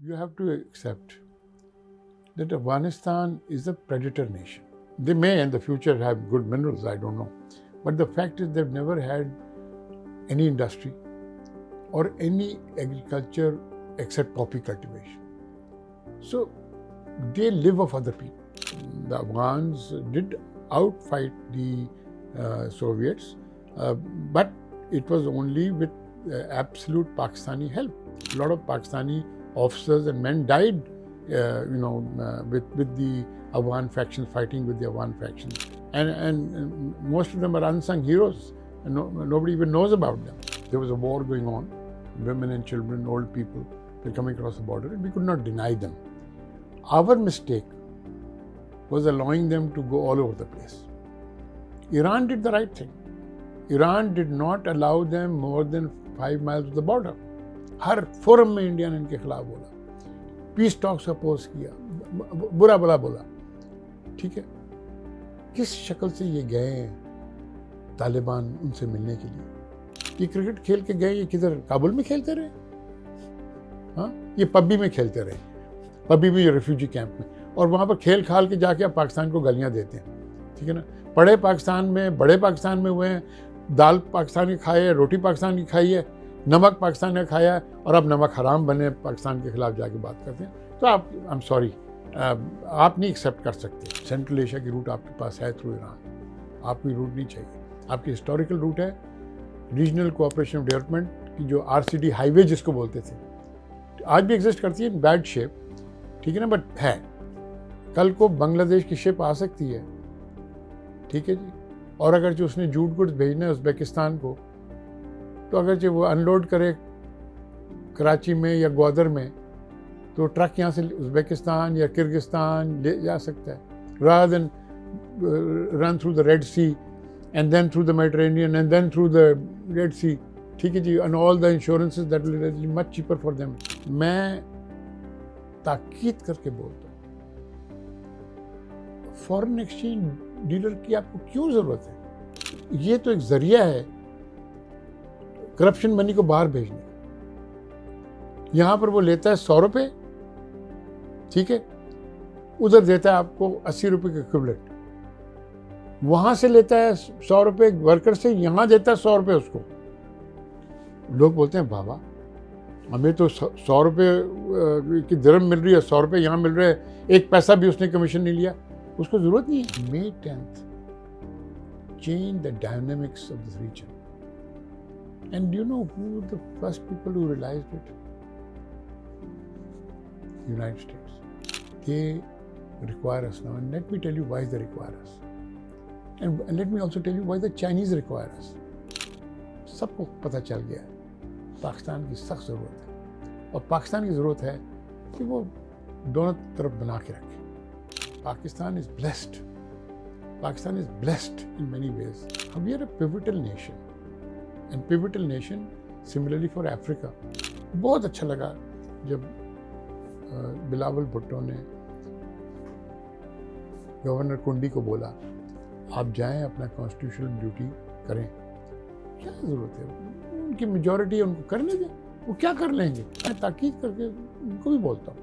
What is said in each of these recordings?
You have to accept that Afghanistan is a predator nation. They may in the future have good minerals, I don't know. But the fact is they've never had any industry or any agriculture except poppy cultivation. So they live off other people. The Afghans did outfight the Soviets, but it was only with absolute Pakistani help. A lot of Pakistani officers and men died, with the Afghan factions, fighting with the Afghan factions. And most of them are unsung heroes, and nobody even knows about them. There was a war going on. Women and children, old people were coming across the border, and we could not deny them. Our mistake was allowing them to go all over the place. Iran did the right thing. Iran did not allow them more than 5 miles of the border. Her forum में India ने इनके खिलाफ बोला, peace talks oppose किया, बुरा भला बोला. ठीक है, किस शक्ल से ये गए हैं तालिबान उनसे मिलने के लिए? ये क्रिकेट खेल के गए, ये किधर काबुल में खेलते रहे? हाँ, ये पब्बी में खेलते रहे, पब्बी में, रेफ्यूजी कैंप में, और वहाँ पर खेल खाल के जाके अब पाकिस्तान को गालियाँ देते हैं. ठीक है ना, पढ़े पाकिस्तान में, बड़े पाकिस्तान में हुए हैं, दाल पाकिस्तान की खाई है, रोटी पाकिस्तान की खाई है, नमक पाकिस्तान ने खाया है, और अब नमक हराम बने पाकिस्तान के खिलाफ जाके बात करते हैं. तो आप, आई एम सॉरी, आप नहीं एक्सेप्ट कर सकते. सेंट्रल एशिया की रूट आपके पास है थ्रू ईरान, आपको रूट नहीं चाहिए. आपकी हिस्टोरिकल रूट है रीजनल कोऑपरेशन ऑफ डेवलपमेंट की, जो RCD हाईवे जिसको बोलते थे, आज भी एग्जिस्ट करती है इन बैड शेप. ठीक है ना, बट है. कल को बांग्लादेश की शिप आ सकती है, ठीक है जी, और अगर जो उसने जूट गुड्स भेजना है उज़्बेकिस्तान को, तो अगर जो वो अनलोड करे कराची में या ग्वादर में, तो ट्रक यहाँ से उज़्बेकिस्तान या किर्गिस्तान ले जा सकता है, rather than run through the Red Sea and then through the Mediterranean and then through the Red Sea. ठीक है जी, and all the insurances that will be much cheaper for them. मैं ताकीद करके बोलता हूँ, फॉरेन एक्सचेंज डीलर की आपको क्यों ज़रूरत है? ये तो एक जरिया है करप्शन मनी को बाहर भेजने. यहाँ पर वो लेता है 100 रुपये, ठीक है, उधर देता है आपको 80 रुपये का इक्विवेलेंट. वहाँ से लेता है 100 रुपये वर्कर से, यहाँ देता है 100 रुपये उसको. लोग बोलते हैं बाबा, हमें तो 100 रुपये की दिरहम मिल रही है, 100 रुपये यहाँ मिल रहे हैं, एक पैसा भी उसने कमीशन नहीं लिया. उसको ज़रूरत नहीं है. May 10th change the dynamics of this region. And do you know who were the first people who realized it? United States. They require us now, and let me tell you why they require us. And let me also tell you why the Chinese require us. सबको पता चल गया है पाकिस्तान की सख्त ज़रूरत है, और पाकिस्तान की ज़रूरत है कि वो दोनों तरफ बना के रखे. Pakistan is blessed. Pakistan is blessed in many ways. We are a pivotal nation, and pivotal nation similarly for Africa. बहुत अच्छा लगा जब बिलावल भुट्टो ने गवर्नर कुंडी को बोला, आप जाएं अपना कॉन्स्टिट्यूशनल ड्यूटी करें. क्या ज़रूरत है, उनकी मेजॉरिटी है, उनको करने दें, वो क्या कर लेंगे. मैं ताकीद करके उनको भी बोलता हूँ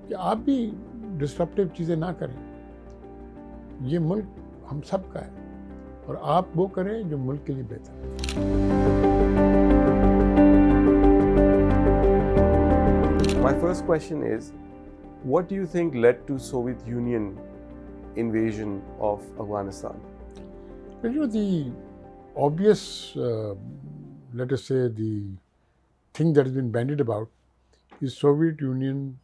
कि आप भी डिस्ट्रप्टिव चीज़ें ना करें. ये मुल्क हम सब का है, और आप वो करें जो मुल्क के लिए बेहतर है. My first question is, what do you think led to Soviet Union invasion of Afghanistan? Well, you know, the obvious, let us say, the thing that has been bandied about is Soviet Union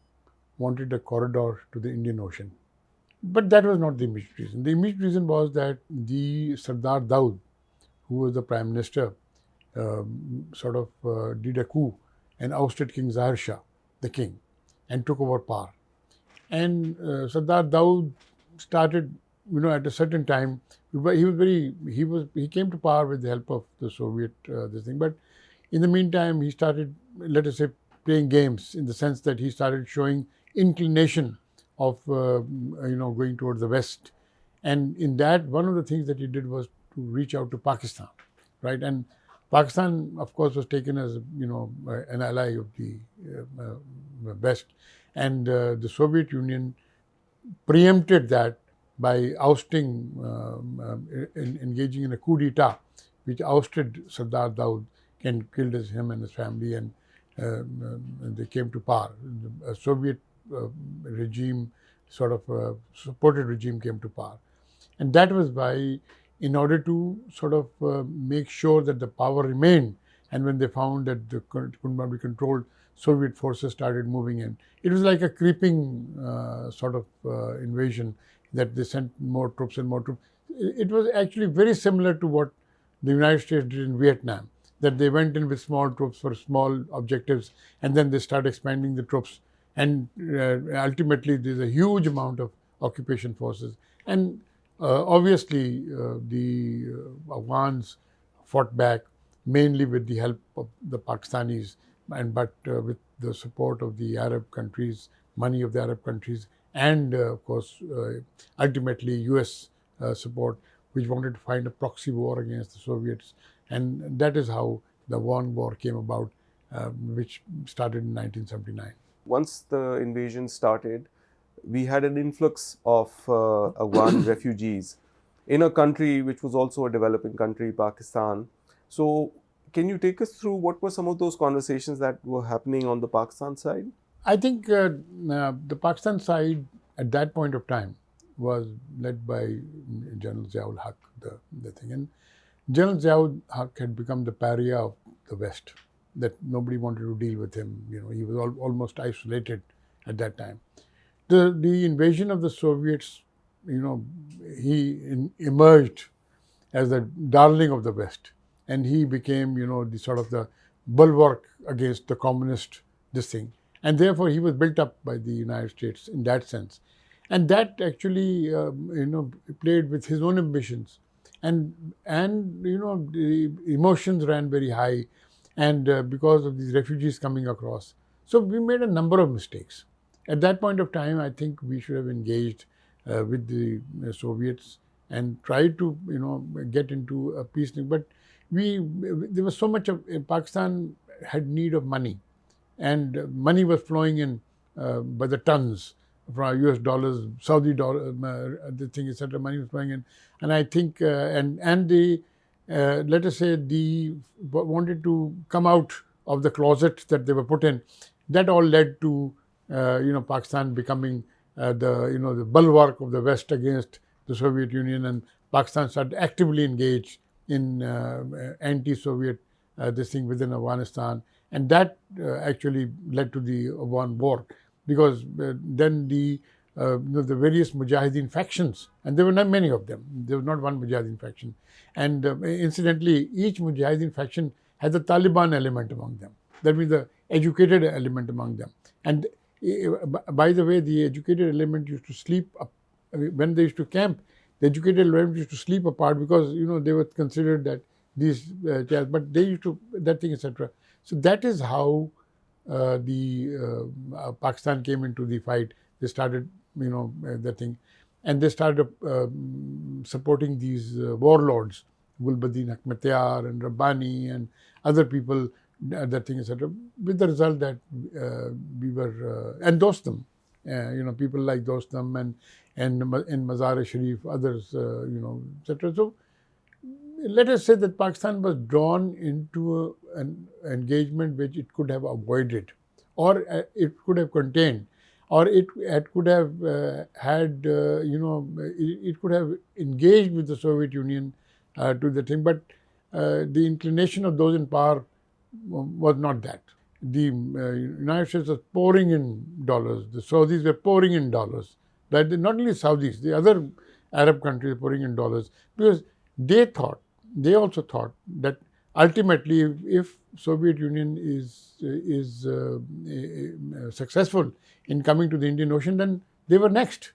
wanted a corridor to the Indian Ocean. But that was not the immediate reason. The immediate reason was that the Sardar Daud, who was the Prime Minister, did a coup and ousted King Zahir Shah, the king, and took over power. And Sardar Daud started, at a certain time, he came to power with the help of the Soviet this thing. But in the meantime, he started, let us say, playing games, in the sense that he started showing inclination of going towards the west. And in that, one of the things that he did was to reach out to Pakistan, right? And Pakistan, of course, was taken as an ally of the West, and the Soviet Union preempted that by ousting, engaging in a coup d'état, which ousted Sardar Daud and killed him and his family, and they came to power. A Soviet regime, sort of supported regime, came to power. And that was why, in order to sort of make sure that the power remained, and when they found that they could not be controlled, Soviet forces started moving in. It was like a creeping sort of invasion, that they sent more troops and more troops. It was actually very similar to what the United States did in Vietnam, that they went in with small troops for small objectives, and then they started expanding the troops. And ultimately, there's a huge amount of occupation forces. And obviously, the Afghans fought back mainly with the help of the Pakistanis, but with the support of the Arab countries, money of the Arab countries, and of course, ultimately U.S. Support, which wanted to find a proxy war against the Soviets. And that is how the Afghan War came about, which started in 1979. Once the invasion started, we had an influx of Afghan refugees in a country which was also a developing country, Pakistan. So, can you take us through what were some of those conversations that were happening on the Pakistan side? I think the Pakistan side at that point of time was led by General Ziaul Haq, the thing. And General Ziaul Haq had become the pariah of the West, that nobody wanted to deal with him. He was almost isolated at that time. The invasion of the Soviets, he emerged as the darling of the West, and he became, the sort of the bulwark against the communist this thing, and therefore he was built up by the United States in that sense, and that actually, played with his own ambitions, and the emotions ran very high, and because of these refugees coming across, so we made a number of mistakes. At that point of time, I think we should have engaged with the Soviets and tried to, get into a peace thing. But there was so much of Pakistan had need of money, and money was flowing in by the tons from US dollars, Saudi dollar, the thing, etc. Money was flowing in, and I think and the let us say the wanted to come out of the closet that they were put in. That all led to Pakistan becoming the bulwark of the West against the Soviet Union, and Pakistan started actively engaged in anti-Soviet this thing within Afghanistan, and that actually led to the Afghan War, because then the various Mujahideen factions, and there were not many of them. There was not one Mujahideen faction, and incidentally, each Mujahideen faction had the Taliban element among them. That means the educated element among them, and by the way, the educated element used to sleep up when they used to camp. The educated element used to sleep apart because they were considered that these but they used to that thing, etc. So that is how the Pakistan came into the fight. They started that thing, and they started supporting these warlords, Gulbuddin Hekmatyar and Rabbani and other people, that thing, etc. With the result that we were and Dostum, people like Dostum and in Mazar-e-Sharif, others, etc. So let us say that Pakistan was drawn into an engagement which it could have avoided, or it could have contained, or it could have had, it could have engaged with the Soviet Union to the thing, but the inclination of those in power was not that. The United States was pouring in dollars. The Saudis were pouring in dollars. Right? Not only Saudis, the other Arab countries were pouring in dollars, because they also thought that ultimately, if Soviet Union is successful in coming to the Indian Ocean, then they were next.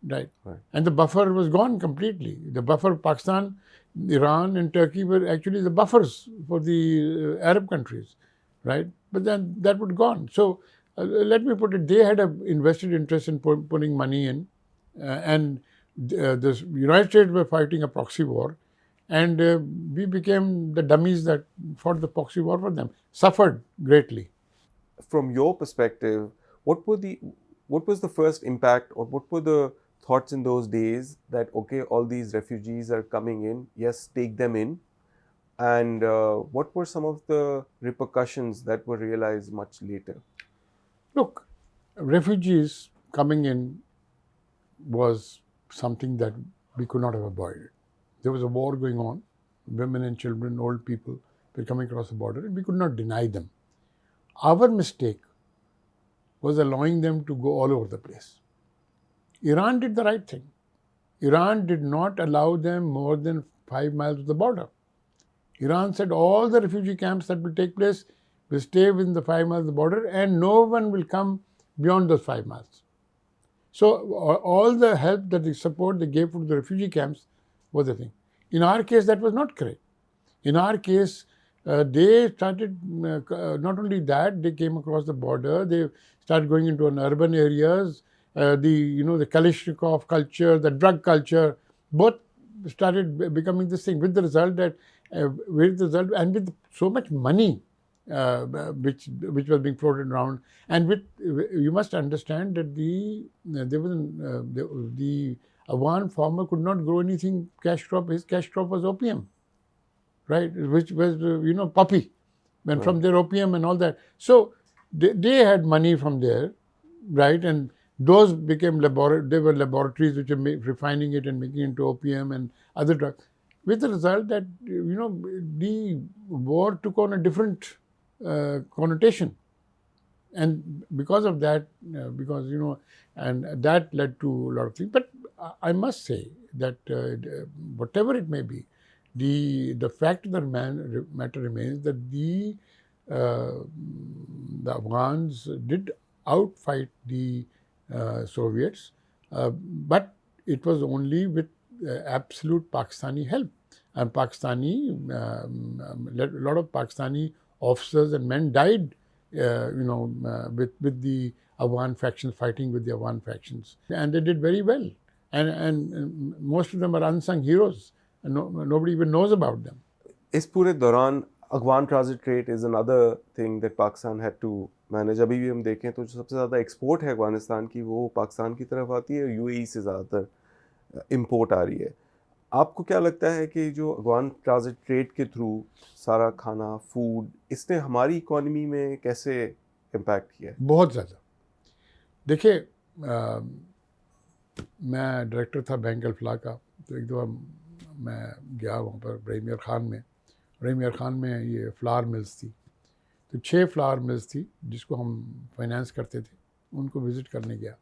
Right. And the buffer was gone completely. The buffer, Pakistan, Iran and Turkey were actually the buffers for the Arab countries, right? But then that would gone. So let me put it, they had an invested interest in putting money in, and the United States were fighting a proxy war, and we became the dummies that fought the proxy war for them, suffered greatly. From your perspective, what was the first impact, or what were the thoughts in those days that okay, all these refugees are coming in, yes, take them in, and what were some of the repercussions that were realized much later? Look, refugees coming in was something that we could not have avoided. There was a war going on. Women and children, old people were coming across the border, and we could not deny them. Our mistake was allowing them to go all over the place. Iran did the right thing. Iran did not allow them more than 5 miles of the border. Iran said all the refugee camps that will take place will stay within the 5 miles of the border, and no one will come beyond those 5 miles. So all the help, that the support they gave to the refugee camps was the thing. In our case, that was not correct. In our case, they started, not only that, they came across the border, they started going into urban areas, the Kalashnikov culture, the drug culture, both started becoming this thing, with the result that, and with so much money which was being floated around, and you must understand that the Afghan farmer could not grow anything cash crop. His cash crop was opium, right? Which was poppy, and from their opium and all that. So they had money from there, right? And those became they were laboratories which were refining it and making it into opium and other drugs. With the result that the war took on a different connotation, and because of that, and that led to a lot of things. But I must say that whatever it may be, the fact of the matter remains that the Afghans did outfight the Soviets, but it was only with absolute Pakistani help. And a lot of Pakistani officers and men died, with the Afghan factions, fighting with the Afghan factions. And they did very well. And most of them are unsung heroes, and nobody even knows about them. इस पूरे दौरान Afghan transit rate is another thing that Pakistan had to manage. अभी भी हम देखें तो जो सबसे ज़्यादा एक्सपोर्ट है अफगानिस्तान की, वो पाकिस्तान की तरफ आती है, यूएई से ज़्यादातर इंपोर्ट आ रही है. आपको क्या लगता है कि जो अफगान ट्रांजिट ट्रेड के थ्रू सारा खाना, फूड, इसने हमारी इकोनॉमी में कैसे इम्पैक्ट किया है? बहुत ज़्यादा. देखिए, मैं डायरेक्टर था बैंक अल-फलाह का, तो एक दफ़ा मैं गया वहाँ पर रहीम यार ख़ान में ये फ्लावर मिल्स थी. तो 6 फ्लावर मिल्स थी जिसको हम फाइनेंस करते थे, उनको विज़िट करने गया.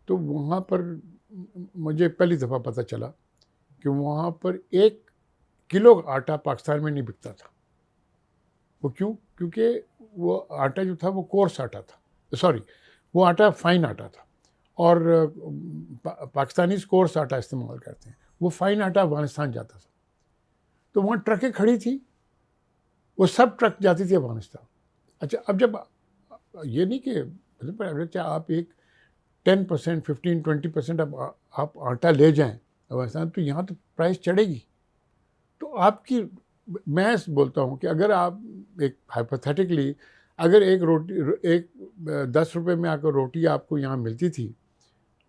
तो वहाँ पर मुझे पहली दफ़ा पता चला कि वहाँ पर 1 किलो आटा पाकिस्तान में नहीं बिकता था. वो क्यों? क्योंकि वो आटा जो था वो कोर्स आटा था, सॉरी, वो आटा फाइन आटा था, और पाकिस्तानी कोर्स आटा इस्तेमाल करते हैं. वो फाइन आटा अफगानिस्तान जाता था. तो वहाँ ट्रकें खड़ी थी, वो सब ट्रक जाती थी अफगानिस्तान. अच्छा, अब जब ये नहीं कि मतलब आप एक 10%, 15, 20% आप आटा ले जाएं अफगानिस्तान, तो यहाँ तो प्राइस चढ़ेगी. तो आपकी, मैं बोलता हूँ कि अगर आप एक हाइपोथेटिकली, अगर एक 10 रुपये में आकर रोटी आपको यहाँ मिलती थी,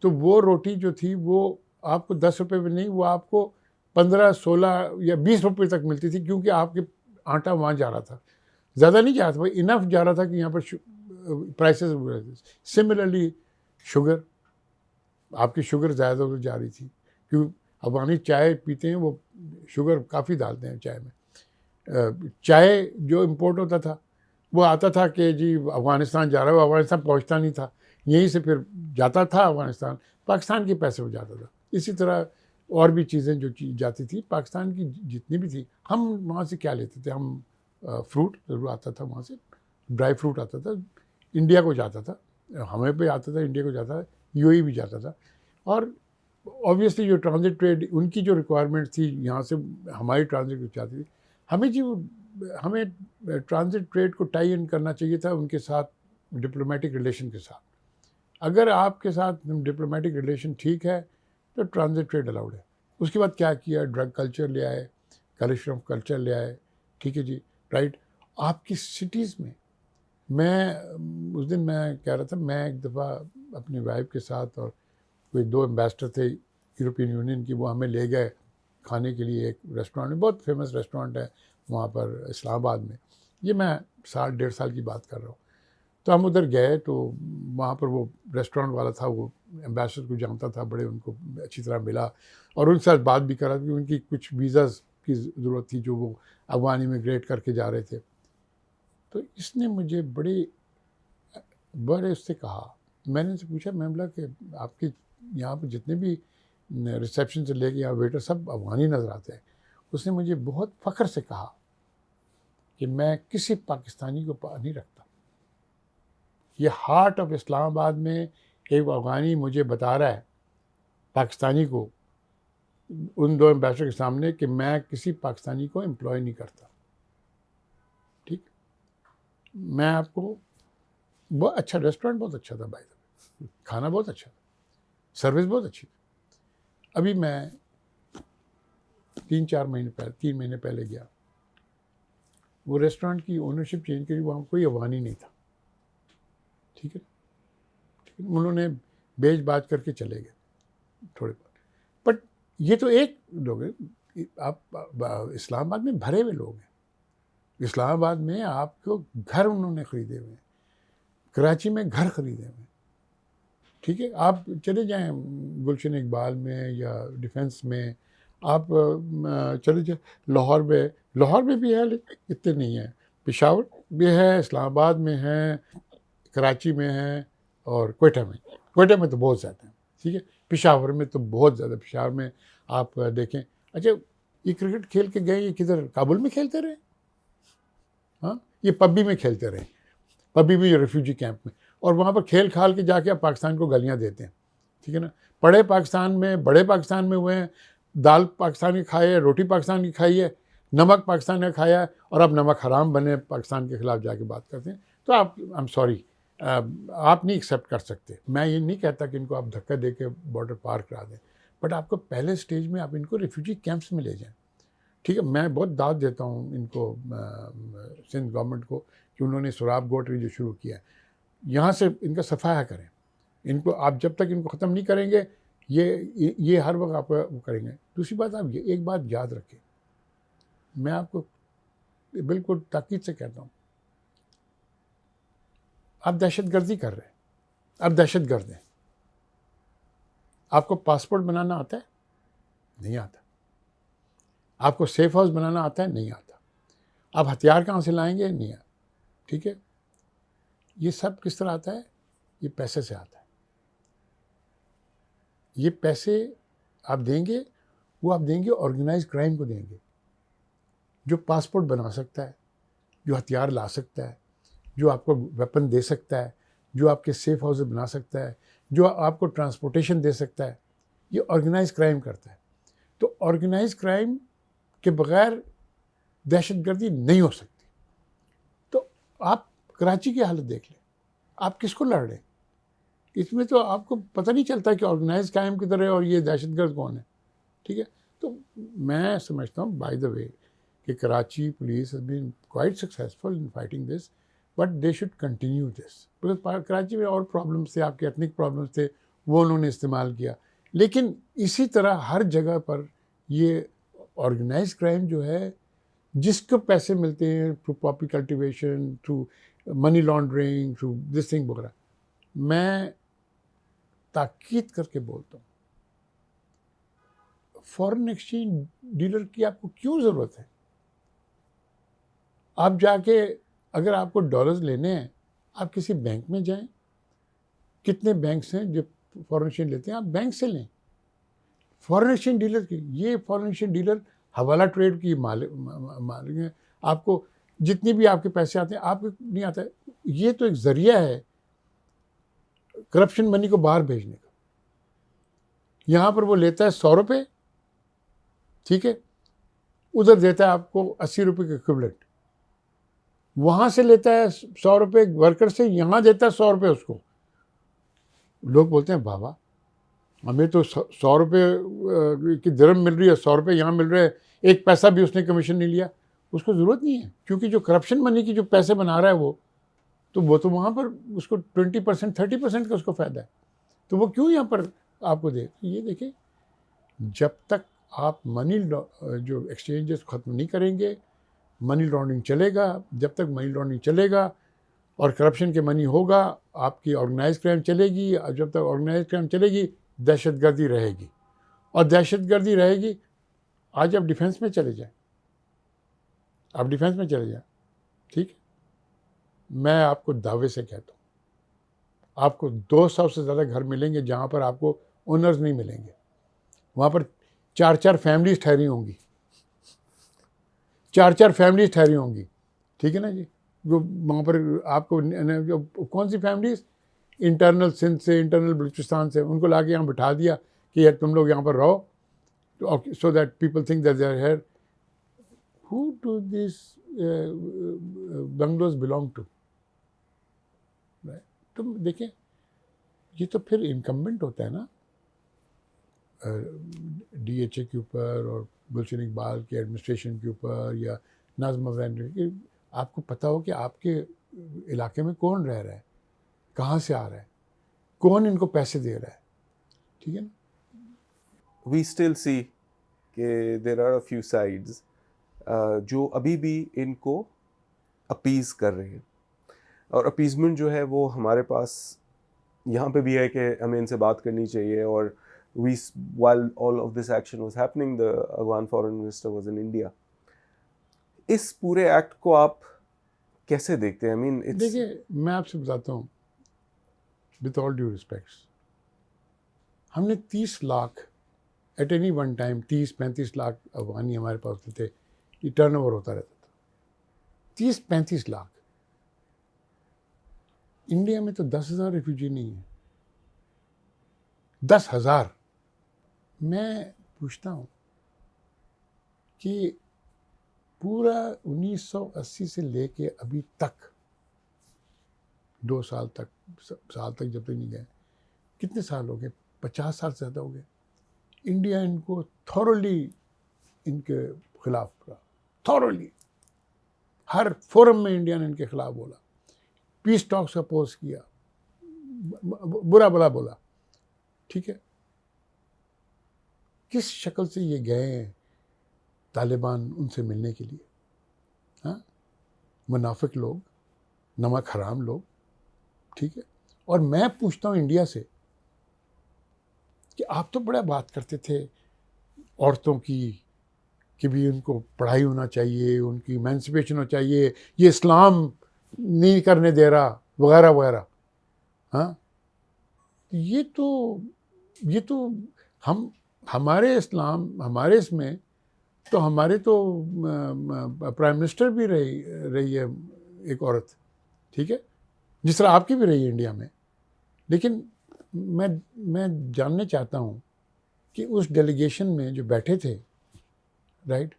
तो वो रोटी जो थी वो आपको 10 रुपये में नहीं, वो आपको 15, 16 या 20 रुपये तक मिलती थी, क्योंकि आपके आटा वहाँ जा रहा था. ज़्यादा नहीं जा रहा था, भाई इनफ जा रहा था कि यहाँ पर प्राइसेस. सिमिलरली शुगर, आपकी शुगर ज़्यादा तो जा रही थी, क्योंकि अफगानी चाय पीते हैं, वो शुगर काफ़ी डालते हैं चाय में. चाय जो इम्पोर्ट होता था, वो आता था कि जी अफ़गानिस्तान जा रहा है, वो अफ़गानिस्तान पहुंचता नहीं था, यहीं से फिर जाता था अफ़गानिस्तान, पाकिस्तान के पैसे हो जाता था. इसी तरह और भी चीज़ें जो जाती थी पाकिस्तान की, जितनी भी थी, हम वहाँ से क्या लेते थे? हम फ्रूट ज़रूर आता था वहाँ से, ड्राई फ्रूट आता था, इंडिया को जाता था, हमें पे आता था, इंडिया को जाता था, यूएई भी जाता था. और ऑब्वियसली जो ट्रांजिट ट्रेड, उनकी जो रिक्वायरमेंट थी यहाँ से हमारी ट्रांजिट जाती थी, हमें ट्रांजिट ट्रेड को टाई इन करना चाहिए था उनके साथ, डिप्लोमेटिक रिलेशन के साथ. अगर आपके साथ डिप्लोमेटिक रिलेशन ठीक है तो ट्रांजिट ट्रेड अलाउड है. उसके बाद क्या किया? ड्रग कल्चर ले आए, कलेक्शन ऑफ कल्चर ले आए, ठीक है जी, राइट। आपकी सिटीज़ में, मैं उस दिन मैं कह रहा था, मैं एक दफ़ा अपनी वाइफ के साथ और कोई 2 एम्बेसडर थे यूरोपियन यूनियन की, वो हमें ले गए खाने के लिए एक रेस्टोरेंट में, बहुत फेमस रेस्टोरेंट है वहाँ पर इस्लामाबाद में। ये मैं 1.5 साल की बात कर रहा हूँ। तो हम उधर गए तो वहाँ पर वो रेस्टोरेंट वाला था, वो एम्बेसडर को जानता था, बड़े उनको अच्छी तरह मिला और उनके साथ बात भी करा कि उनकी कुछ वीज़ाज़ की ज़रूरत थी जो वो अफ़गान इमिग्रेट करके जा रहे थे। तो इसने मुझे बड़े उससे कहा, मैंने उनसे पूछा, मैं बोला कि आपके यहाँ पर जितने भी रिसेप्शन से लेके यहाँ वेटर सब अफ़गानी नज़र आते हैं। उसने मुझे बहुत फ़ख्र से कहा कि मैं किसी पाकिस्तानी को नहीं रखता। ये हार्ट ऑफ इस्लामाबाद में एक अफ़गानी मुझे बता रहा है, पाकिस्तानी को, उन 2 एम्बेसडर के सामने, कि मैं किसी पाकिस्तानी को एम्प्लॉय नहीं करता। ठीक, मैं आपको, बहुत अच्छा रेस्टोरेंट, बहुत अच्छा था भाई साहब, खाना बहुत अच्छा था, सर्विस बहुत अच्छी थी। अभी मैं 3 महीने पहले गया, वो रेस्टोरेंट की ओनरशिप चेंज करी, वहाँ कोई अफ़गानी नहीं था, ठीक है, उन्होंने बेच बाज करके चले गए थोड़े बहुत। बट ये तो एक लोग हैं, आप इस्लामाबाद में भरे हुए लोग हैं। इस्लामाबाद में आपको घर उन्होंने ख़रीदे हुए हैं, कराची में घर ख़रीदे हुए हैं, ठीक है। आप चले जाएं गुलशन इकबाल में या डिफेंस में, आप चले जाए लाहौर में भी है, लेकिन इतने नहीं है। पेशावर भी है, इस्लामाबाद में है, कराची में है और क्वेटा में तो बहुत ज़्यादा है, ठीक है। पेशावर में तो बहुत ज़्यादा, पेशावर में आप देखें। अच्छा, ये क्रिकेट खेल के गए, ये किधर काबुल में खेलते रहे? हाँ, ये पब्बी में खेलते रहे, पब्बी में, रेफ्यूजी कैंप में, और वहाँ पर खेल खाल के जाके आप पाकिस्तान को गालियाँ देते हैं, ठीक है ना। बड़े पाकिस्तान में हुए हैं, दाल पाकिस्तान की खाई है, रोटी पाकिस्तान की खाई है, नमक पाकिस्तान का खाया है, और अब नमक हराम बने पाकिस्तान के ख़िलाफ़ जाके बात करते हैं। तो आप, आई एम सॉरी, आप नहीं एक्सेप्ट कर सकते। मैं ये नहीं कहता कि इनको आप धक्का दे के बॉर्डर पार करा दें, बट आपको पहले स्टेज में आप इनको रेफ्यूजी कैंप्स में ले जाएं, ठीक है। मैं बहुत दाद देता हूँ इनको, सिंध गवर्नमेंट को, कि उन्होंने सुराब गोटरी जो शुरू किया है, यहाँ से इनका सफाया करें। इनको आप जब तक इनको ख़त्म नहीं करेंगे, ये हर वक्त आप वो करेंगे। दूसरी बात, आप ये एक बात याद रखें, मैं आपको बिल्कुल ताकीद से कहता हूँ, आप दहशतगर्दी कर रहे हैं, आप दहशतगर्द हैं। आपको पासपोर्ट बनाना आता है? नहीं आता। आपको सेफ हाउस बनाना आता है? नहीं आता। आप हथियार कहाँ से लाएंगे? नहीं आता, ठीक है। ये सब किस तरह आता है? ये पैसे से आता है। ये पैसे आप देंगे, वो आप देंगे ऑर्गेनाइज क्राइम को देंगे, जो पासपोर्ट बना सकता है, जो हथियार ला सकता है, जो आपको वेपन दे सकता है, जो आपके सेफ हाउस बना सकता है, जो आपको ट्रांसपोर्टेशन दे सकता है, ये ऑर्गेनाइज क्राइम करता है। तो ऑर्गेनाइज क्राइम के बगैर दहशतगर्दी नहीं हो सकती। तो आप कराची की हालत देख लें, आप किसको लड़ रहे हैं? इसमें तो आपको पता नहीं चलता कि ऑर्गेनाइज क्राइम किधर है और ये दहशतगर्द कौन है, ठीक है। तो मैं समझता हूँ, बाय द वे, कि Karachi police has been quite successful in fighting this, but they should continue this, because Karachi में और प्रॉब्लम्स थे, आपके एथनिक प्रॉब्लम्स थे, वो उन्होंने इस्तेमाल किया। लेकिन इसी तरह हर जगह पर ये ऑर्गेनाइज क्राइम जो है, जिसको पैसे मिलते हैं through Poppy cultivation, through money laundering, through this thing वगैरह, मैं ताकीद करके बोलता हूँ, फॉरेन एक्सचेंज डीलर की आपको क्यों ज़रूरत है? आप जाके, अगर आपको डॉलर्स लेने हैं, आप किसी बैंक में जाएं। कितने बैंक्स हैं जो फॉरेन एक्सचेंज लेते हैं, आप बैंक से लें। फॉरेन एक्सचेंज डीलर की, ये फॉरेन एक्सचेंज डीलर हवाला ट्रेड की मालिक हैं। आपको जितनी भी आपके पैसे आते हैं, आपको नहीं आता है। ये तो एक ज़रिया है करप्शन मनी को बाहर भेजने का। यहाँ पर वो लेता है 100 रुपये, ठीक है, उधर देता है आपको 80 रुपये के इक्विवेलेंट। वहाँ से लेता है 100 रुपये वर्कर से, यहाँ देता है 100 रुपये उसको। लोग बोलते हैं, बाबा हमें तो 100 रुपये की दिरहम मिल रही है, 100 रुपये यहाँ मिल रहे हैं, एक पैसा भी उसने कमीशन नहीं लिया, उसको ज़रूरत नहीं है, क्योंकि जो करप्शन मनी की जो पैसे बना रहा है वो तो वहाँ पर उसको 20% 30% का उसको फ़ायदा है, तो वो क्यों यहाँ पर आपको दे। ये देखिए, जब तक आप जो एक्सचेंजेस ख़त्म नहीं करेंगे, मनी लॉन्ड्रिंग चलेगा। जब तक मनी लॉन्ड्रिंग चलेगा और करप्शन के मनी होगा, आपकी ऑर्गेनाइज क्राइम चलेगी, और जब तक ऑर्गेनाइज क्राइम चलेगी, दहशतगर्दी रहेगी, और दहशतगर्दी रहेगी। आज आप डिफेंस में चले जाएं, आप डिफेंस में चले जाएं, ठीक, मैं आपको दावे से कहता हूँ, आपको 200 से ज़्यादा घर मिलेंगे जहाँ पर आपको ओनर्स नहीं मिलेंगे। वहाँ पर 4-4 फैमिलीज ठहरी होंगी, 4-4 फैमिलीज ठहरी होंगी, ठीक है ना जी। जो वहाँ पर आपको जो कौन सी फैमिलीज, इंटरनल सिंध से, इंटरनल बलूचिस्तान से, उनको ला के यहाँ बिठा दिया कि यार तुम लोग यहाँ पर रहो, so that people think that they are here. Who do these bungalows belong to? Right? तो देखें, ये तो फिर इनकम्बेंट होता है ना DHA के ऊपर और गुलशन इकबाल के एडमिनिस्ट्रेशन के ऊपर, या नाज़िम अफजाई, आपको पता हो कि आपके इलाके में कौन रह रहा है, कहाँ से आ रहा है, कौन इनको पैसे दे रहा है, ठीक है ना। We still see कि there are a few sides जो अभी भी इनको अपीज़ कर रहे हैं, और अपीज़मेंट जो है वो हमारे पास यहाँ पे भी है कि हमें इनसे बात करनी चाहिए। और while all of this action was happening, the Afghan foreign minister was in India. इस पूरे एक्ट को आप कैसे देखते हैं? I mean, देखिए, मैं आपसे बताता हूँ, विथ ऑल ड्यू रिस्पेक्ट्स, हमने 30 lakh at any one time, 30-35 lakh Afghani हमारे पास होते थे, ये टर्नओवर होता रहता था, 30-35 लाख। इंडिया में तो 10,000 रेफ्यूजी नहीं है, 10,000। मैं पूछता हूँ कि पूरा 1980 से लेके अभी तक 2 साल तक जब तक नहीं गए, कितने साल हो गए, 50 साल से ज़्यादा हो गए, इंडिया इनको थॉरली इनके खिलाफ रहा, थॉरली हर फोरम में इंडिया ने इनके खिलाफ बोला, पीस टॉक्स अपोज किया, बुरा भला बोला, ठीक है। किस शक्ल से ये गए हैं तालिबान उनसे मिलने के लिए? हाँ, मुनाफिक लोग, नमक हराम लोग, ठीक है। और मैं पूछता हूँ इंडिया से कि आप तो बड़ा बात करते थे औरतों की, कि भी उनको पढ़ाई होना चाहिए, उनकी इमेंसिपेशन होना चाहिए, ये इस्लाम नहीं करने दे रहा, वगैरह वगैरह। हाँ, ये तो हमारे इस्लाम, हमारे इसमें तो हमारे तो प्राइम मिनिस्टर भी रही है एक औरत, ठीक है, जिस तरह आपकी भी रही है इंडिया में। लेकिन मैं जानना चाहता हूँ कि उस डेलीगेशन में जो बैठे थे, राइट,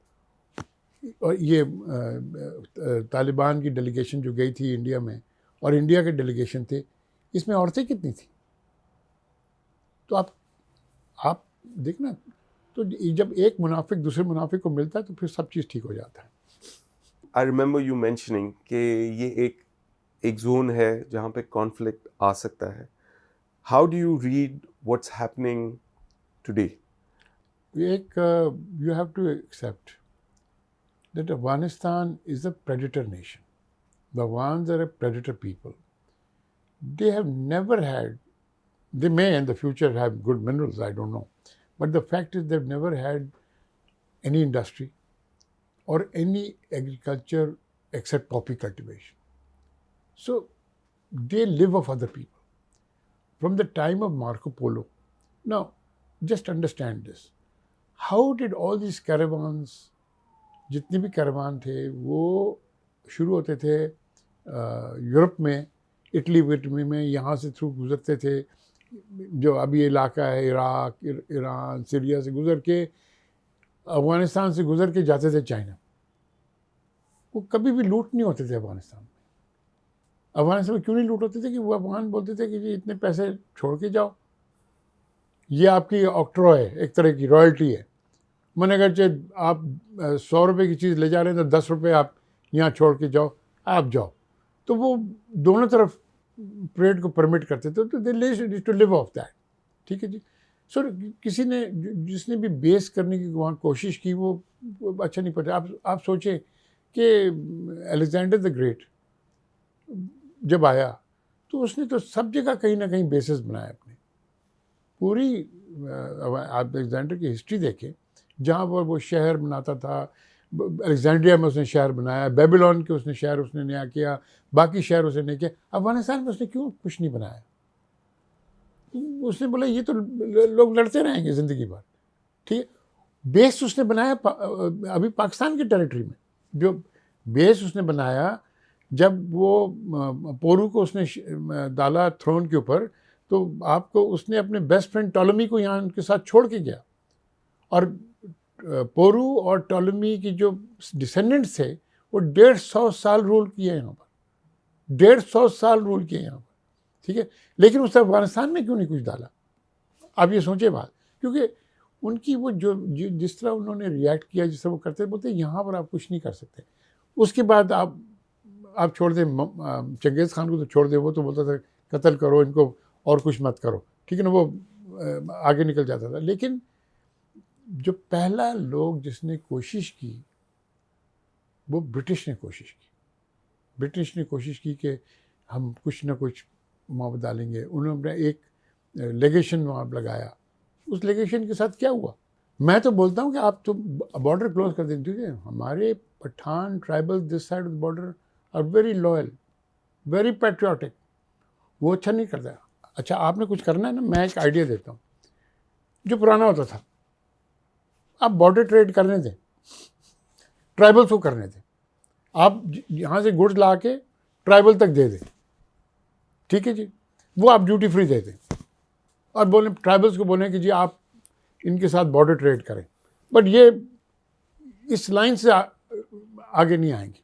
और ये तालिबान की डेलीगेशन जो गई थी इंडिया में, और इंडिया के डेलीगेशन थे, इसमें औरतें कितनी थी? तो आप देखना, तो जब एक मुनाफिक दूसरे मुनाफिक को मिलता है तो फिर सब चीज़ ठीक हो जाता है। I remember you mentioning कि ये एक जोन है जहाँ पे कॉन्फ्लिक्ट आ सकता है। How do you read what's happening today? You have to accept that Afghanistan is a predator nation. The Afghans are a predator people. They have never had, they may in the future have good minerals, I don't know. But the fact is they've never had any industry or any agriculture except poppy cultivation. So they live off other people. From the time of Marco Polo. Now, just understand this. How did all these caravans, जितने भी caravan थे, वो शुरू होते थे Europe में, Italy विटली में, यहाँ से थ्रू गुजरते थे, जो अभी इलाका है इराक, ईरान, सीरिया से गुजर के, अफ़गानिस्तान से गुजर के जाते थे चाइना। वो कभी भी लूट नहीं होते थे अफ़गानिस्तान में। अफ़गानिस्तान में क्यों नहीं लूट होते थे? कि वो अफ़गान बोलते थे कि जी इतने पैसे छोड़ के जाओ, ये आपकी ऑक्ट्रॉय है, एक तरह की रॉयल्टी है, मैंने कहा चाहे आप 100 रुपये की चीज़ ले जा रहे हैं तो 10 रुपये आप यहाँ छोड़ के जाओ, आप जाओ। तो वो दोनों तरफ परेड को परमिट करते थे, तो दे टू लिव ऑफ दैट। ठीक है जी। सर किसी ने जिसने भी बेस करने की वहाँ कोशिश की वो अच्छा नहीं पता। आप सोचें कि अलेक्जेंडर द ग्रेट जब आया तो उसने तो सब जगह कहीं ना कहीं बेसिस बनाया अपने। पूरी आप अलेक्जेंडर की हिस्ट्री देखें, जहाँ पर वो शहर बनाता था, अलेक्जेंड्रिया में उसने शहर बनाया, बेबीलोन के उसने शहर उसने नया किया, बाकी शहर उसने नहीं किया। अफगानिस्तान में उसने क्यों कुछ नहीं बनाया? उसने बोला ये तो लोग लड़ते रहेंगे ज़िंदगी भर। ठीक है, बेस उसने बनाया अभी पाकिस्तान की टेरिटरी में। जो बेस उसने बनाया जब वो पोरू को उसने डाला थ्रोन के ऊपर, तो आपको उसने अपने बेस्ट फ्रेंड टॉलमी को यहाँ उनके साथ छोड़ के गया। और पोरू और टॉलमी की जो डिसेंडेंट्स थे वो 150 साल रूल किए यहाँ पर, 150 साल रूल किए यहाँ पर। ठीक है, लेकिन उस अफगानिस्तान में क्यों नहीं कुछ डाला? आप ये सोचे बात, क्योंकि उनकी वो जो जिस तरह उन्होंने रिएक्ट किया, जिस तरह वो करते, बोलते यहाँ पर आप कुछ नहीं कर सकते। उसके बाद आप छोड़ दें चंगेज़ खान को, तो छोड़ दें, वो तो बोलता था कत्ल करो इनको और कुछ मत करो। ठीक है ना, वो आगे निकल जाता था। लेकिन जो पहला लोग जिसने कोशिश की वो ब्रिटिश ने कोशिश की। ब्रिटिश ने कोशिश की कि हम कुछ ना कुछ वहाँ डालेंगे। उन्होंने एक लेगेशन वहाँ लगाया। उस लेगेशन के साथ क्या हुआ? मैं तो बोलता हूँ कि आप तो बॉर्डर क्लोज कर दें। ठीक है, हमारे Pathan tribal this side of the border are very loyal, very patriotic. वो अच्छा नहीं करता। अच्छा, आपने कुछ करना है ना, मैं एक आइडिया देता हूँ जो पुराना होता था। आप बॉर्डर ट्रेड करने दें, ट्राइबल्स को करने दें। आप यहाँ से गुड्स ला के ट्राइबल तक दे दें। ठीक है जी, वो आप ड्यूटी फ्री दे दें और बोले ट्राइबल्स को बोलें कि जी आप इनके साथ बॉर्डर ट्रेड करें, बट ये इस लाइन से आगे नहीं आएंगे।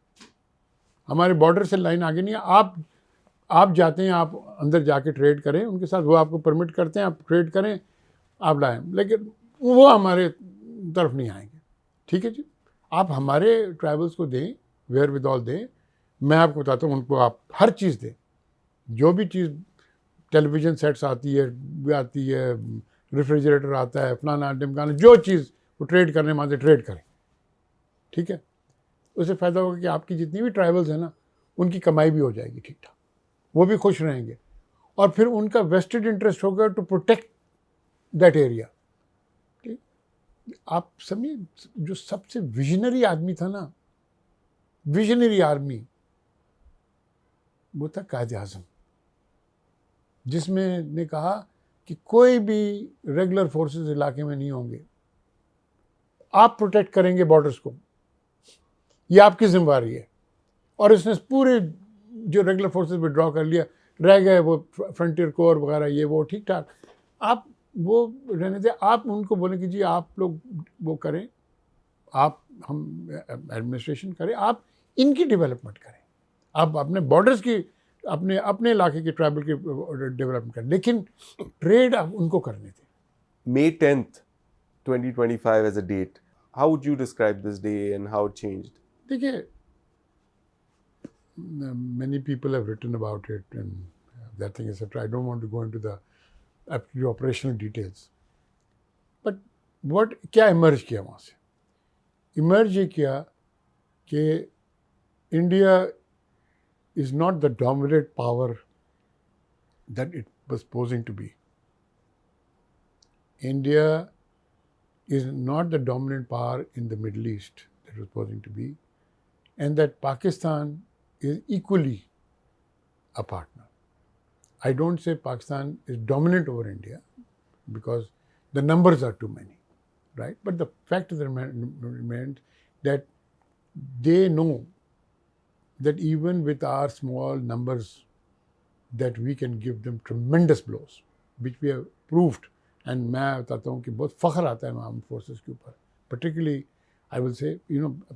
हमारे बॉर्डर से लाइन आगे नहीं है। आप जाते हैं, आप अंदर जाके ट्रेड करें उनके साथ, वो आपको परमिट करते हैं, आप ट्रेड करें, आप लाएं, लेकिन वो हमारे तरफ नहीं आएंगे। ठीक है जी, आप हमारे ट्राइबल्स को दें, वेयर विद ऑल दें। मैं आपको बताता हूँ, उनको आप हर चीज़ दें। जो भी चीज़, टेलीविज़न सेट्स आती है, रेफ्रिजरेटर आता है, फलाना ढिमकाना, जो चीज़ वो ट्रेड करने वहाँ से ट्रेड करें। ठीक है, उससे फ़ायदा होगा कि आपकी जितनी भी ट्राइबल्स हैं ना, उनकी कमाई भी हो जाएगी ठीक ठाक, वो भी खुश रहेंगे, और फिर उनका वेस्टेड इंटरेस्ट होगा टू प्रोटेक्ट दैट एरिया। ठीक, आप समझिए, जो सबसे विजनरी आदमी था ना, विजनरी आर्मी, वो था कायद आज़म, जिसमें ने कहा कि कोई भी रेगुलर फोर्सेस इलाके में नहीं होंगे, आप प्रोटेक्ट करेंगे बॉर्डर्स को, ये आपकी जिम्मेदारी है। और इसने पूरे जो रेगुलर फोर्सेस विड्रॉ कर लिया, रह गए वो फ्रंटियर कोर वगैरह, ये वो ठीक ठाक, आप वो रहने दें। आप उनको बोलें कि जी आप लोग वो करें, आप हम एडमिनिस्ट्रेशन करें, आप इनकी डेवलपमेंट करें, आप अपने बॉर्डर्स की, अपने अपने इलाके की ट्राइबल की डेवलपमेंट करें, लेकिन ट्रेड आप उनको करने दें। May 10th, 2025 as a date. How would you describe this day and how it changed? देखिए, many people have written about it and that thing, etc. I don't want to go into the operational details. But what क्या emerge किया वहाँ से? Emerge ये किया कि India is not the dominant power that it was posing to be. India is not the dominant power in the Middle East that it was posing to be, and that Pakistan is equally a partner. I don't say Pakistan is dominant over India because the numbers are too many, right? But the fact of the remains that they know that even with our small numbers, that we can give them tremendous blows, which we have proved. And मैं बताता हूँ कि बहुत फ़ख्र आता है arm forces के ऊपर, particularly I will say,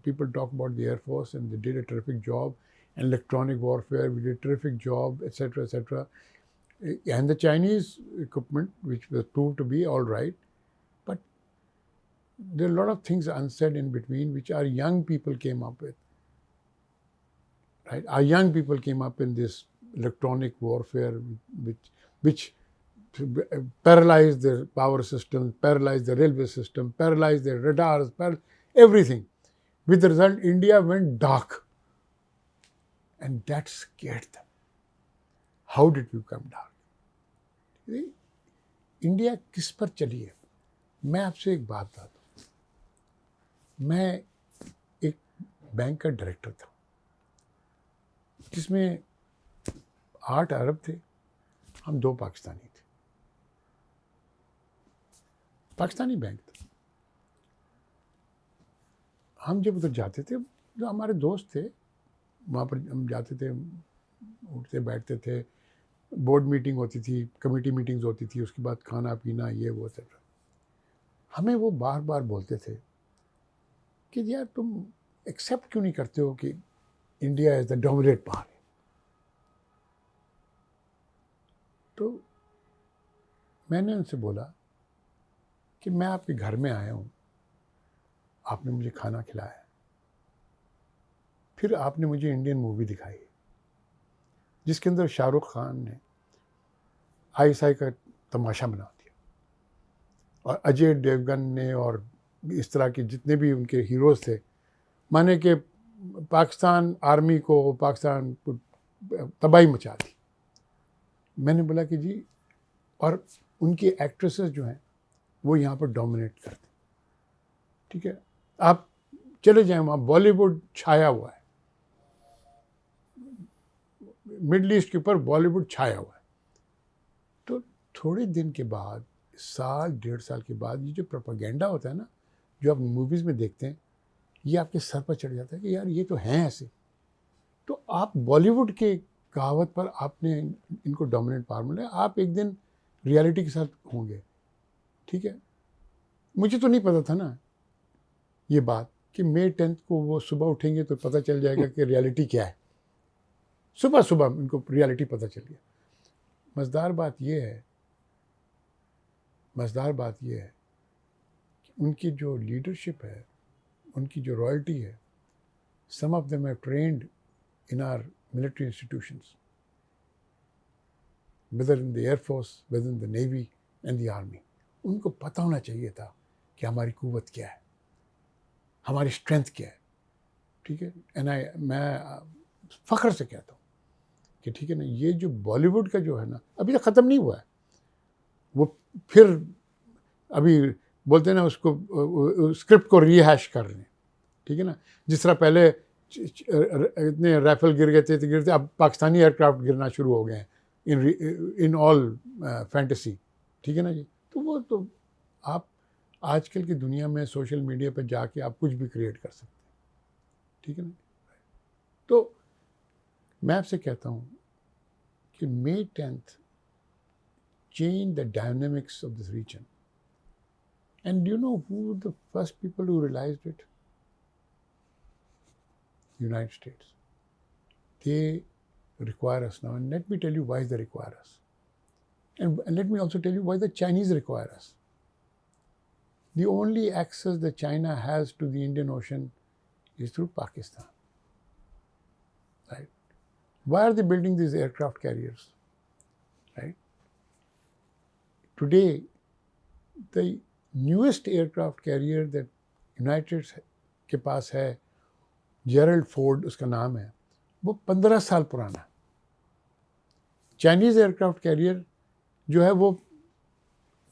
people talk about the Air Force and they did a terrific job, and electronic warfare, we did a terrific job, etc., etc. And the Chinese equipment, which was proved to be all right, but there are a lot of things unsaid in between which our young people came up with. Right? Our young people came up in this electronic warfare which paralyzed their power system, paralyzed the railway system, paralyzed their radars, everything. With the result, India went dark. And that scared them. How did we become dark? India किस पर चली है? मैं आपसे एक बात बता दूं, मैं एक बैंक का डायरेक्टर था जिसमें 8 अरब थे, हम 2 पाकिस्तानी थे। पाकिस्तानी बैंक था। हम जब उधर जाते थे, जो हमारे दोस्त थे वहाँ पर हम जाते थे, उठते बैठते थे, बोर्ड मीटिंग होती थी, कमेटी मीटिंग्स होती थी, उसके बाद खाना पीना ये वो सब। हमें वो बार बार बोलते थे कि यार तुम एक्सेप्ट क्यों नहीं करते हो कि India is the dominate power. तो मैंने उनसे बोला कि मैं आपके घर में आया हूँ, आपने मुझे खाना खिलाया, फिर आपने मुझे इंडियन मूवी दिखाई जिसके अंदर शाहरुख खान ने आईएसआई का तमाशा बना दिया और अजय देवगन ने और इस तरह के जितने भी उनके हीरोज़ थे, माने कि पाकिस्तान आर्मी को, पाकिस्तान को तबाही मचा दी। मैंने बोला कि जी, और उनकी एक्ट्रेसेस जो हैं वो यहाँ पर डोमिनेट करते, ठीक है, आप चले जाएं वहाँ, बॉलीवुड छाया हुआ है, मिडल ईस्ट के ऊपर बॉलीवुड छाया हुआ है। तो थोड़े दिन के बाद, साल 1.5 साल के बाद, ये जो प्रोपेगेंडा होता है ना, जो आप मूवीज़ में देखते हैं, ये आपके सर पर चढ़ जाता है कि यार ये तो हैं ऐसे। तो आप बॉलीवुड के कहावत पर आपने इनको डोमिनेट पावर मिला, आप एक दिन रियलिटी के साथ होंगे, ठीक है। मुझे तो नहीं पता था ना ये बात कि मई 10 को वो सुबह उठेंगे तो पता चल जाएगा कि रियलिटी क्या है। सुबह सुबह उनको रियलिटी पता चल गया। मज़ेदार बात यह है कि उनकी जो लीडरशिप है, उनकी जो रॉयल्टी है, some of them have trained in our military institutions, whether in the air force, whether in the navy and the army. उनको पता होना चाहिए था कि हमारी कुव्वत क्या है, हमारी स्ट्रेंथ क्या है, ठीक है। मैं फ़ख्र से कहता हूँ कि ठीक है ना, ये जो बॉलीवुड का जो है ना, अभी तक ख़त्म नहीं हुआ है। वो फिर अभी बोलते हैं ना, उसको स्क्रिप्ट को रीहैश कर रहे हैं, ठीक है ना। जिस तरह पहले इतने राइफल गिरते, अब पाकिस्तानी एयरक्राफ्ट गिरना शुरू हो गए हैं इन ऑल फैंटेसी, ठीक है ना जी। तो वो तो आप आजकल की दुनिया में सोशल मीडिया पर जाके आप कुछ भी क्रिएट कर सकते हैं, ठीक है ना। तो मैं आपसे कहता हूँ कि May 10th changed the dynamics of this region. And do you know who were the first people who realized it? United States. They require us now. And let me tell you why they require us. And let me also tell you why the Chinese require us. The only access that China has to the Indian Ocean is through Pakistan. Right? Why are they building these aircraft carriers? Right? Today, the newest aircraft carrier that United के पास है, Gerald Ford उसका नाम है, वो 15 साल पुराना है। Chinese aircraft carrier जो है वो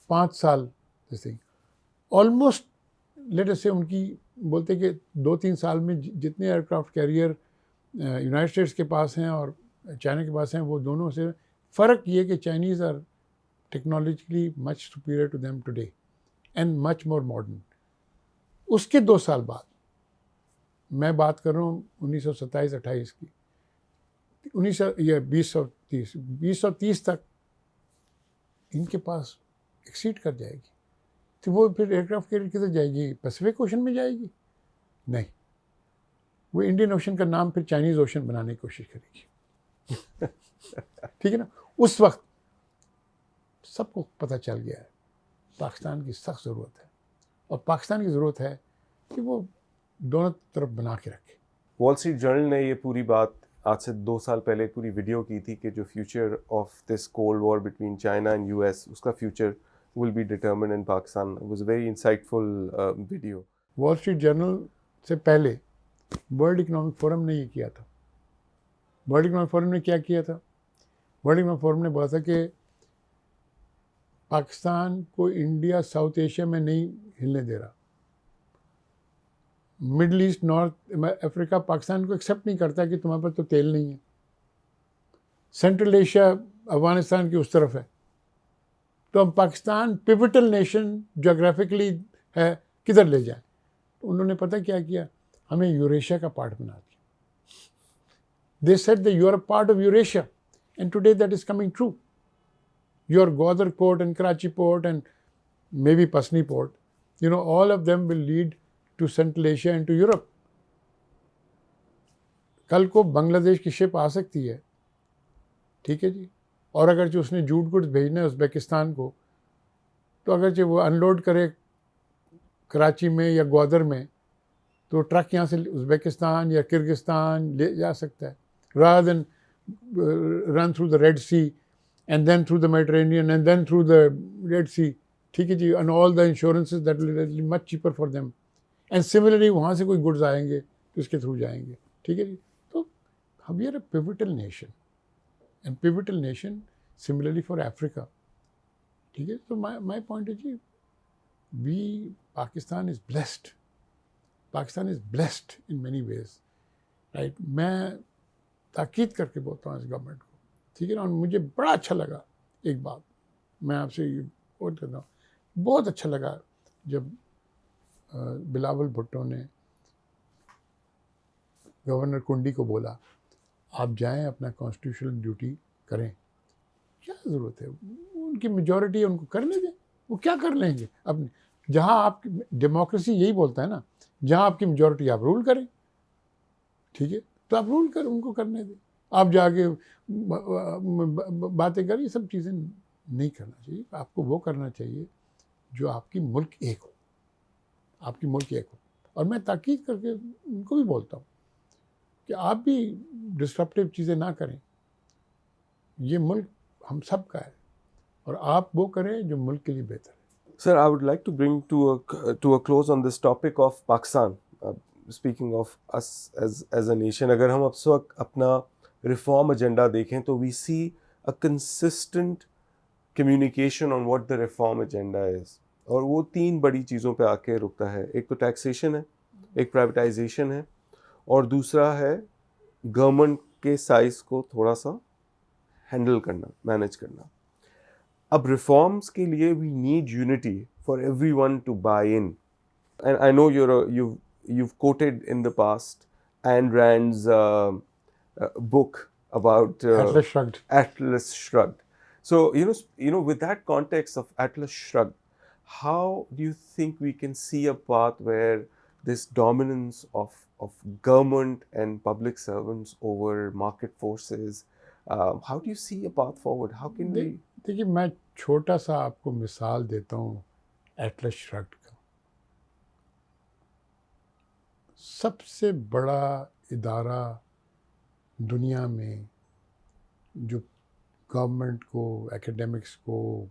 5 साल, जैसे ऑलमोस्ट लेट अस से उनकी बोलते कि 2-3 साल में जितने एयरक्राफ्ट कैरियर यूनाइटेड स्टेट्स के पास हैं और चाइना के पास हैं, वो दोनों से फ़र्क ये कि Chinese are technologically much superior to them today and much more modern. उसके 2 साल बाद, मैं बात कर रहा हूँ 1927-28 की, 2030 तक इनके पास एक्सीड कर जाएगी। तो वो फिर एयरक्राफ्ट कैरियर किधर जाएगी? पैसिफिक ओशन में जाएगी? नहीं, वो इंडियन ओशन का नाम फिर चाइनीज़ ओशन बनाने की कोशिश करेगी। ठीक है ना। उस वक्त सबको पता चल गया है पाकिस्तान की सख्त ज़रूरत है और पाकिस्तान की ज़रूरत है कि वो दोनों तरफ बना के रखे। वॉल स्ट्रीट जर्नल ने ये पूरी बात आज से 2 साल पहले पूरी वीडियो की थी कि जो future of this cold war between China and US, उसका future will be determined in Pakistan. It was a very insightful video. Wall Street Journal से पहले वर्ल्ड इकोनॉमिक फोरम ने ये किया था। वर्ल्ड इकोनॉमिक फोरम ने क्या किया था? वर्ल्ड इकोनॉमिक फोरम ने बोला था कि पाकिस्तान को इंडिया साउथ एशिया में नहीं हिलने दे रहा। Middle east, north Africa Pakistan को एक्सेप्ट नहीं करता कि तुम्हारे पास तो तेल नहीं है। सेंट्रल एशिया अफगानिस्तान की उस तरफ है, तो हम पाकिस्तान पिवटल नेशन जोग्राफिकली है, किधर ले जाएं? तो उन्होंने पता क्या किया? हमें यूरेशिया का पार्ट बना दिया। They said that you are a part of Eurasia, and today that is coming true. Your Gwadar port and Karachi port and may be Pasni port, you know, all of them will lead to Central Asia and to Europe. कल को बांग्लादेश की ship आ सकती है, ठीक है जी, और अगर जो उसने जूट गुड्स भेजना है उज़्बेकिस्तान को, तो अगर जो वो अनलोड करे कराची में या ग्वादर में, तो ट्रक यहाँ से उज़्बेकिस्तान या किर्गिस्तान ले जा सकता है, rather than run through the Red Sea and then through the Mediterranean and then through the Red Sea, ठीक है जी, and all the insurances that will be much cheaper for them. And similarly वहाँ से कोई goods आएंगे तो इसके through जाएंगे, ठीक है जी। तो हम are a pivotal nation, and pivotal nation similarly for Africa, ठीक है। तो माई पॉइंट है जी, we Pakistan is blessed, Pakistan is blessed in many ways, right. मैं ताकीद करके बोलता हूँ इस गवर्नमेंट को, ठीक है ना। और मुझे बड़ा अच्छा लगा, एक बात मैं आपसे ये कोट करता हूँ, बहुत अच्छा लगा जब बिलावल भुट्टो ने गवर्नर कुंडी को बोला, आप जाएं अपना कॉन्स्टिट्यूशनल ड्यूटी करें। क्या ज़रूरत है, उनकी मेजॉरिटी है, उनको करने दें, वो क्या कर लेंगे अपने। जहाँ आप, डेमोक्रेसी यही बोलता है ना, जहाँ आपकी मेजॉरिटी आप रूल करें, ठीक है, तो आप रूल करें, उनको करने दें। आप जाके बातें करें, ये सब चीज़ें नहीं करना चाहिए। आपको वो करना चाहिए जो आपकी मुल्क एक हो, आपकी मुल्क एक हो। और मैं ताकीद करके उनको भी बोलता हूँ कि आप भी डिस्ट्रप्टिव चीज़ें ना करें। ये मुल्क हम सब का है, और आप वो करें जो मुल्क के लिए बेहतर है। Sir, I would like to bring to a close on this topic of Pakistan. Speaking of us as a nation, अगर हम अब वक्त अपना रिफॉर्म एजेंडा देखें तो we see a consistent communication on what the reform agenda is. और वो 3 बड़ी चीज़ों पे आके रुकता है। एक तो टैक्सेशन है, एक प्राइवेटाइजेशन है, और दूसरा है गवर्नमेंट के साइज को थोड़ा सा हैंडल करना, मैनेज करना। अब रिफॉर्म्स के लिए we need unity for everyone to buy in, and I know you've quoted in the past Ayn Rand's book about Atlas Shrugged. So with that context of Atlas Shrugged, how do you think we can see a path where this dominance of government and public servants over market forces, how do you see a path forward? How can we? देखिए, मैं छोटा सा आपको मिसाल देता हूँ Atlas shrugged का। सबसे बड़ा इदारा दुनिया में जो गवर्नमेंट को, एकेडमिक्स को,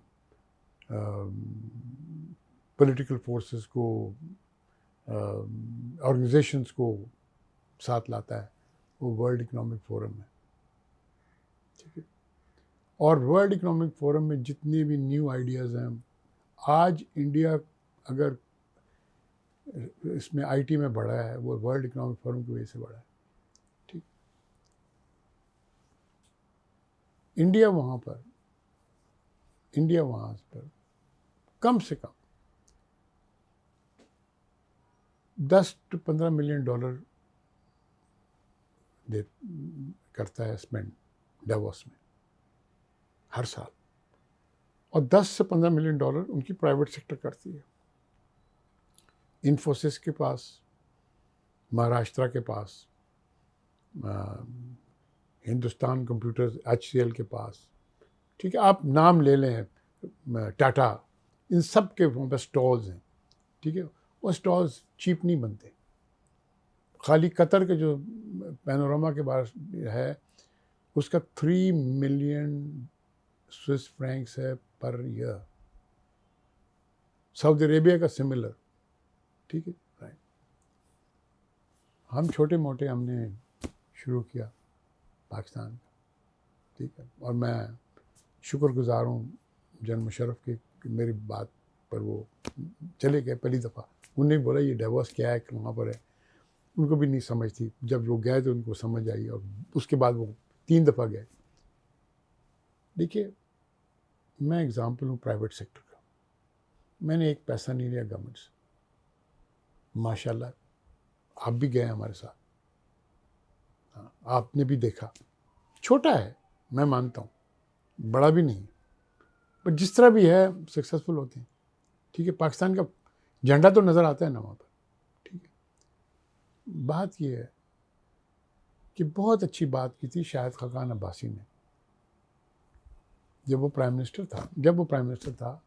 पॉलिटिकल फोर्सेस को, ऑर्गेनाइजेशंस को साथ लाता है, वो वर्ल्ड इकोनॉमिक फोरम है, ठीक है। और वर्ल्ड इकोनॉमिक फोरम में जितने भी न्यू आइडियाज़ हैं, आज इंडिया अगर इसमें आईटी में बढ़ा है, वो वर्ल्ड इकोनॉमिक फोरम की वजह से बढ़ा है, ठीक। इंडिया वहाँ पर कम से कम $10 to $15 मिलियन करता है स्पेंड डेवोस में हर साल, और 10 से 15 मिलियन डॉलर उनकी प्राइवेट सेक्टर करती है। इन्फोसिस के पास, महाराष्ट्र के पास, हिंदुस्तान कंप्यूटर्स, HCL के पास, ठीक है, आप नाम ले लें, टाटा, इन सब के वहाँ पर स्टॉल्स हैं, ठीक है, वो स्टॉल्स चीप नहीं बनते। खाली कतर के जो पैनोरामा के पास है उसका 3 मिलियन स्विस फ्रैंक्स है पर ईयर। सऊदी अरेबिया का सिमिलर, ठीक है, राइट। हम छोटे मोटे हमने शुरू किया पाकिस्तान, ठीक है, और मैं शुक्रगुजार हूँ जनरल मुशर्रफ के कि मेरी बात पर वो चले गए पहली दफ़ा। उन्होंने बोला ये डिवोर्स क्या है, कहाँ पर है, उनको भी नहीं समझ थी। जब वो गए तो उनको समझ आई और उसके बाद वो 3 दफ़ा गए। देखिए, मैं एग्ज़ाम्पल हूँ प्राइवेट सेक्टर का। मैंने एक पैसा नहीं लिया गवर्नमेंट से, माशाल्लाह। आप भी गए हमारे साथ, हाँ, आपने भी देखा। छोटा है, मैं मानता हूँ, बड़ा भी नहीं, पर जिस तरह भी है सक्सेसफुल होते हैं, ठीक है। पाकिस्तान का झंडा तो नज़र आता है ना वहाँ पर, ठीक है। बात ये है कि बहुत अच्छी बात की थी शाहिद खाकान अब्बासी ने जब वो प्राइम मिनिस्टर था।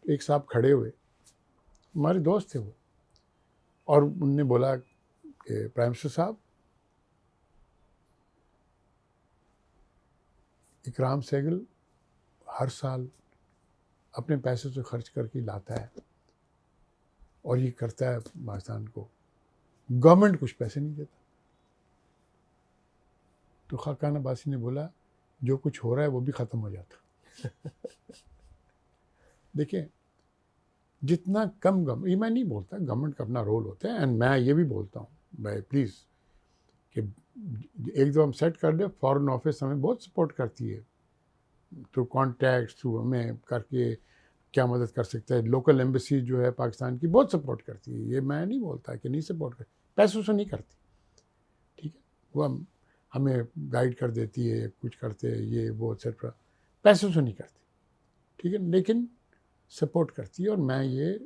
एक साहब खड़े हुए, हमारे दोस्त थे वो, और उनने बोला कि प्राइम मिनिस्टर साहब, इकराम सहगल हर साल अपने पैसे से खर्च करके लाता है और ये करता है पाकिस्तान को, गवर्नमेंट कुछ पैसे नहीं देता। तो खाकान अब्बासी ने बोला जो कुछ हो रहा है वो भी ख़त्म हो जाता। देखिए, जितना कम गवर्नमेंट, ये मैं नहीं बोलता, गवर्नमेंट का अपना रोल होता है, एंड मैं ये भी बोलता हूँ भाई प्लीज़ कि एक दो हम सेट कर दे, फॉरेन ऑफिस हमें बहुत सपोर्ट करती है थ्रू कॉन्टैक्ट, थ्रू हमें करके क्या मदद कर सकता है। लोकल एम्बेसी जो है पाकिस्तान की बहुत सपोर्ट करती है, ये मैं नहीं बोलता कि नहीं सपोर्ट करती, पैसों से नहीं करती, ठीक है। वो हमें गाइड कर देती है, कुछ करते हैं ये वो एक्सेट्रा, पैसों से नहीं करती, ठीक है, लेकिन सपोर्ट करती है। और मैं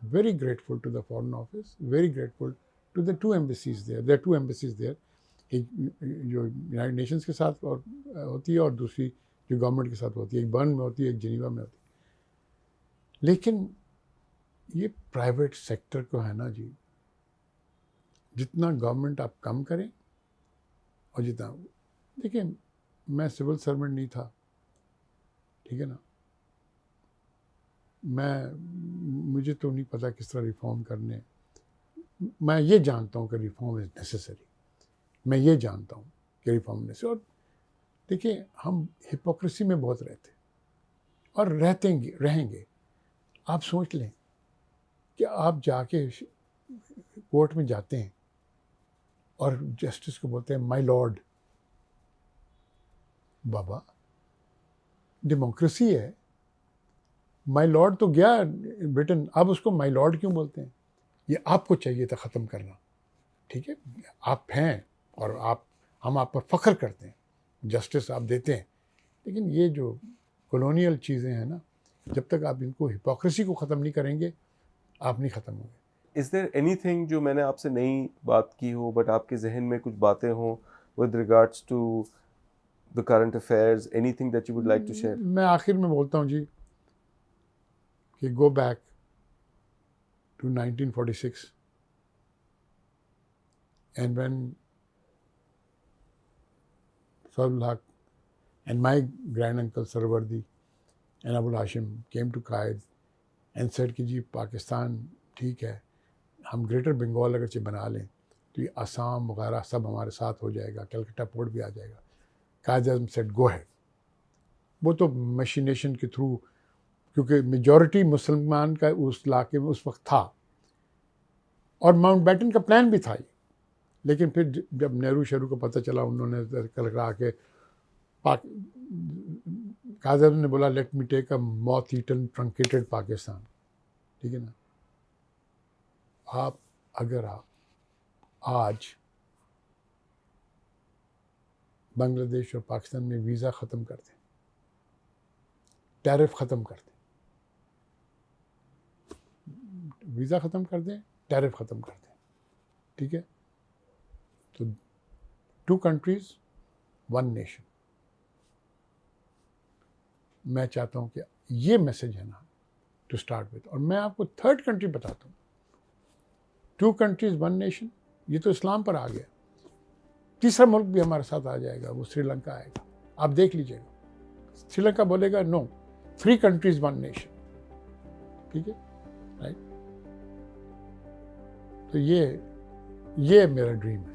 very grateful to the foreign office, very grateful to the 2 embassies there, 2 embassies there, एक जो यूनाइटेड नेशंस के साथ और होती है और दूसरी जो गवर्नमेंट के साथ होती है, एक बर्न में होती है, एक जिनीवा में होती है। लेकिन ये प्राइवेट सेक्टर को है ना जी, जितना गवर्नमेंट आप कम करें और जितना, देखिए मैं सिविल सर्वेंट नहीं था, ठीक है ना, मुझे तो नहीं पता किस तरह रिफॉर्म करने। मैं ये जानता हूँ कि रिफॉर्म इज़ नेसेसरी, मैं ये जानता हूँ कि रिफॉर्म नेसेसरी। और देखिए, हम हिपोक्रेसी में बहुत रहते और रहेंगे। आप सोच लें कि आप जाके कोर्ट में जाते हैं और जस्टिस को बोलते हैं माय लॉर्ड। बाबा, डेमोक्रेसी है, माय लॉर्ड तो गया ब्रिटेन, अब उसको माय लॉर्ड क्यों बोलते हैं? ये आपको चाहिए था ख़त्म करना, ठीक है। आप हैं और हम आप पर फ़ख्र करते हैं, जस्टिस आप देते हैं, लेकिन ये जो कॉलोनियल चीज़ें हैं ना, जब तक आप इनको हिपोक्रेसी को ख़त्म नहीं करेंगे, आप नहीं ख़त्म होंगे। इज़ देयर एनीथिंग जो मैंने आपसे नई बात की हो बट आपके जहन में कुछ बातें हों with regards to the current affairs, anything that you would like to share? मैं आखिर में बोलता हूँ जी कि go back to 1946 and when Sarul Haq and my granduncle Sarwardi and Abul Hashim came to Qaid and said कि जी पाकिस्तान ठीक है, हम ग्रेटर बंगाल अगर बना लें तो ये आसाम वगैरह सब हमारे साथ हो जाएगा, कलकत्ता पोर्ट भी आ जाएगा। कायद आज़म सेड गो है। वो तो मशीनेशन के थ्रू, क्योंकि मेजॉरिटी मुसलमान का उस इलाके में उस वक्त था और माउंटबेटन का प्लान भी था ये। लेकिन फिर जब नेहरू शेरू को पता चला, उन्होंने कलकत्ता के कायद आज़म ने बोला let me take a moth eaten truncated Pakistan, ठीक है ना। अगर आप आज बांग्लादेश और पाकिस्तान में वीज़ा ख़त्म कर दें, टैरिफ ख़त्म कर दें, वीज़ा ख़त्म कर दें, टैरिफ ख़त्म कर दें, ठीक है, तो 2 कंट्रीज़ 1 नेशन। मैं चाहता हूँ कि ये मैसेज है ना, टू स्टार्ट विद। और मैं आपको थर्ड कंट्री बताता हूँ, 2 countries 1 nation, ये तो इस्लाम पर आ गया। तीसरा मुल्क भी हमारे साथ आ जाएगा, वो श्रीलंका आएगा, आप देख लीजिएगा। श्रीलंका बोलेगा नो, 3 countries 1 nation, ठीक है, राइट। तो ये मेरा ड्रीम है।